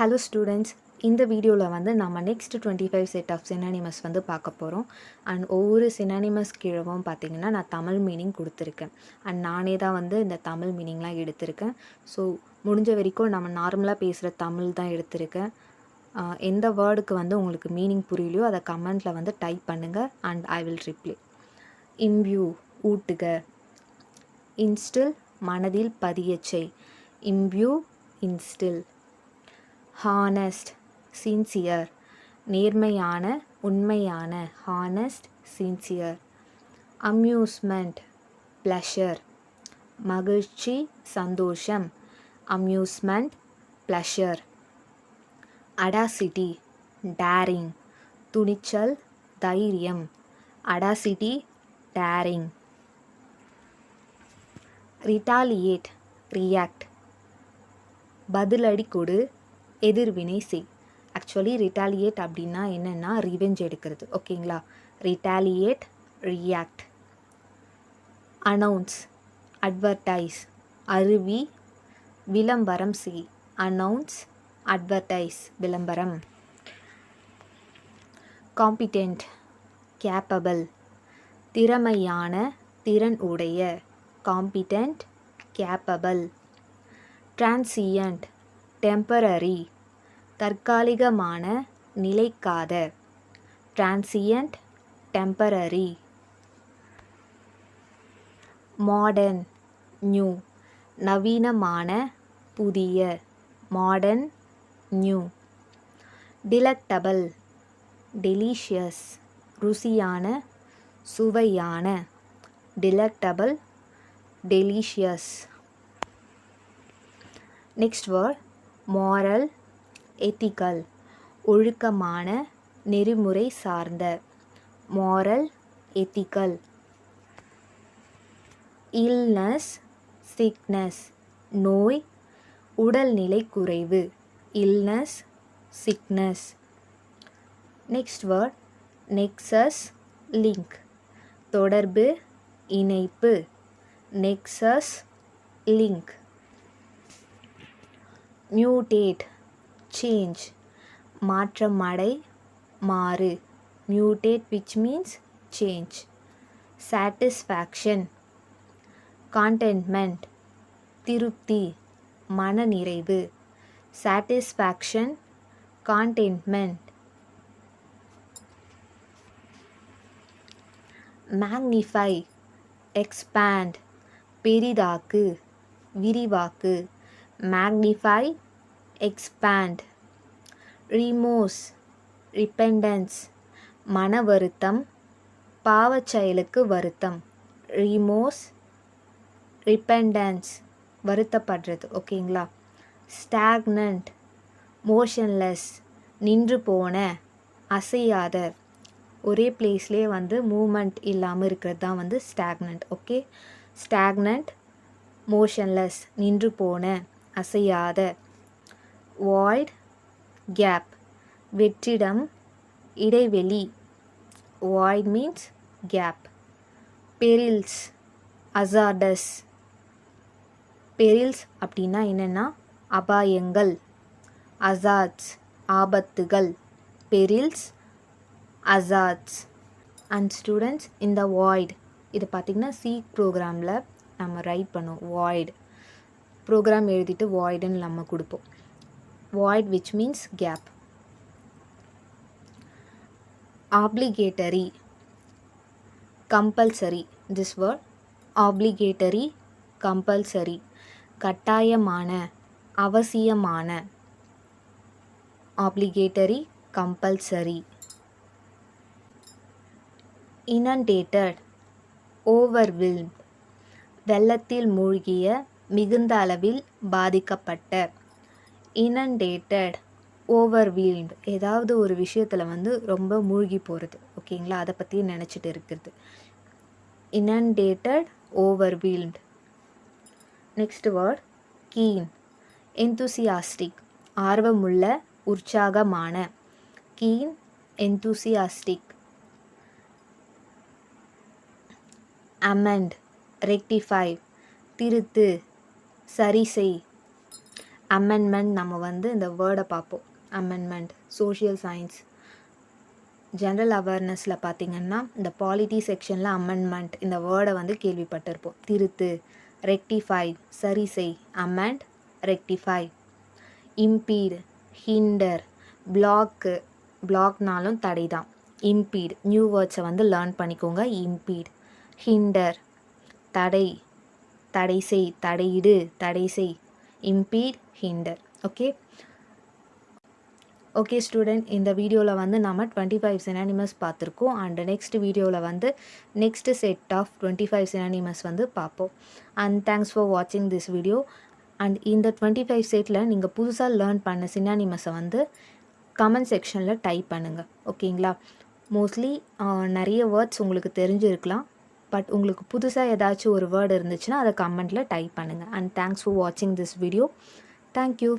Hello students, இந்த வீடியோவில் வந்து நம்ம நெக்ஸ்ட் 25 செட் ஆஃப் சினானிமஸ் வந்து பார்க்க போகிறோம். அண்ட் ஒவ்வொரு சினானிமஸ் கீழவும் பார்த்தீங்கன்னா நான் தமிழ் மீனிங் கொடுத்துருக்கேன். அண்ட் நானே தான் வந்து இந்த தமிழ் மீனிங்லாம் எடுத்திருக்கேன். ஸோ முடிஞ்ச வரைக்கும் நம்ம நார்மலாக பேசுகிற தமிழ் தான் எடுத்திருக்கேன். எந்த வேர்டுக்கு வந்து உங்களுக்கு மீனிங் புரியலையோ அதை கமெண்ட்டில் வந்து டைப் பண்ணுங்கள் and I will reply. Imbue ஊட்டுக, இன்ஸ்டில் மனதில் பதியச்சை, இம்ப்யூ இன்ஸ்டில். ஹானஸ்ட் சின்சியர் நேர்மையான உண்மையான, ஹானஸ்ட் சின்சியர். அம்யூஸ்மெண்ட் ப்ளஷர் மகிழ்ச்சி சந்தோஷம், அம்யூஸ்மெண்ட் ப்ளஷர். அடாசிட்டி டேரிங் துணிச்சல் தைரியம், அடாசிட்டி டேரிங். ரிட்டாலியேட் ரியாக்ட் பதிலடி கொடு எதிர்வினை செய். ஆக்சுவலி ரிட்டாலியேட் அப்படின்னா என்னென்னா ரிவெஞ்ச் எடுக்கிறது. ஓகேங்களா? Retaliate react. அனௌன்ஸ் அட்வர்டைஸ் அருவி விளம்பரம் செய், அனௌன்ஸ் அட்வர்டைஸ் விளம்பரம். காம்பிடென்ட் கேப்பபிள் திறமையான திறன் உடைய, காம்பிடென்ட் கேப்பபிள். டிரான்சியன்ட் டெம்பரரி தற்காலிகமான நிலைக்காத, டிரான்சியன்ட் டெம்பரரி. மாடர்ன் நியூ நவீனமான புதிய, மாடர்ன் நியூ. டிலக்டபிள் டெலிஷியஸ் ருசியான சுவையான, delectable delicious. Next word moral ethical ஒழுக்கமான நெறிமுறை சார்ந்த, மாரல் எத்திக்கல். இல்னஸ் சிக்னஸ் நோய் உடல்நிலை குறைவு, illness sickness. Next word nexus link தொடர்பு இணைப்பு, நெக்ஸஸ் லிங்க். மியூட்டேட் சேஞ்ச் மாற்றமடை மாறு, mutate which means change. Satisfaction contentment திருப்தி மனநிறைவு, சாட்டிஸ்ஃபேக்ஷன் கான்டென்ட்மெண்ட். மேக்னிஃபை எக்ஸ்பேண்ட் பெரிதாக்கு விரிவாக்கு, மேக்னிஃபை எக்ஸ்பேண்ட். ரிமோர்ஸ் ரிப்பெண்டன்ஸ் மன வருத்தம் பாவச் செயலுக்கு வருத்தம், ரிமோர்ஸ் ரிப்பெண்டன்ஸ் வருத்தப்படுறது. ஓகேங்களா? ஸ்டாக்னன்ட் மோஷன்லெஸ் நின்று போன அசையாத, ஒரே பிளேஸ்லேயே வந்து மூமெண்ட் இல்லாமல் இருக்கிறது தான் வந்து ஸ்டாக்னன்ட். ஓகே, ஸ்டாக்னன்ட் மோஷன்லெஸ் நின்று போன அசையாத. வாய்ட் கேப் வெற்றிடம் இடைவெளி, void means gap. Perils hazards perils அப்படின்னா என்னென்னா அபாயங்கள், அசார்ட்ஸ் ஆபத்துகள், பெரில்ஸ் அசார்ட்ஸ். அண்ட் ஸ்டூடெண்ட்ஸ் இந்த வாய்ட் இது பார்த்திங்கன்னா சி ப்ரோக்ராமில் நம்ம ரைட் பண்ணுவோம். வாய்ட் ப்ரோக்ராம் எழுதிட்டு வாய்டுன்னு நம்ம கொடுப்போம். Void which means gap. obligatory compulsory, this word obligatory compulsory கட்டாயமான அவசியமான, obligatory compulsory. inundated overwhelmed வெள்ளத்தில் மூழ்கிய மிகுந்த அளவில் பாதிக்கப்பட்ட, inundated overwhelmed ஏதாவது ஒரு விஷயத்தில் வந்து ரொம்ப மூழ்கி போகிறது. ஓகேங்களா? அதை பற்றி நினச்சிட்டு இருக்கிறது. inundated overwhelmed. Next word keen enthusiastic ஆர்வமுள்ள உற்சாகமான, keen enthusiastic. amend rectify திருத்து சரி செய், அமெண்ட்மெண்ட் நம்ம வந்து இந்த வேர்டை பார்ப்போம். அமெண்ட்மெண்ட். சோஷியல் சயின்ஸ் ஜென்ரல் அவேர்னஸில் பார்த்திங்கன்னா இந்த பாலிட்டி செக்ஷனில் அமெண்ட்மெண்ட் இந்த வேர்டை வந்து கேள்விப்பட்டிருப்போம். திருத்து, ரெக்டிஃபை, சரி செய். Amend, rectify. Impede, hinder, block, பிளாக்னாலும் தடை தான். இம்பீட், நியூ வேர்ட்ஸை வந்து லேர்ன் பண்ணிக்கோங்க. இம்பீட். ஹிண்டர், தடை, தடை செய், தடையிடு, தடை செய். இம்பீட், ஹிண்டர். ஓகே ஸ்டூடெண்ட், இந்த வீடியோவில் வந்து நம்ம 25 சினானிமஸ் பார்த்துருக்கோம். அண்ட் நெக்ஸ்ட் வீடியோவில் வந்து நெக்ஸ்ட் செட் ஆஃப் 25 சினானிமஸ் வந்து பார்ப்போம். அண்ட் தேங்க்ஸ் ஃபார் வாட்சிங் திஸ் வீடியோ. அண்ட் இந்த 25 செட்டில் நீங்கள் புதுசாக லேர்ன் பண்ண சினானிமஸை வந்து கமெண்ட் செக்ஷனில் டைப் பண்ணுங்கள். ஓகேங்களா? மோஸ்ட்லி நிறைய வேர்ட்ஸ் உங்களுக்கு தெரிஞ்சிருக்கலாம். பட் உங்களுக்கு புதுசாக ஏதாச்சும் ஒரு வேர்டு இருந்துச்சுன்னா அதை கமெண்ட்டில் டைப் பண்ணுங்கள். அண்ட் தேங்க்ஸ் ஃபார் வாட்சிங் திஸ் வீடியோ. தேங்க்யூ.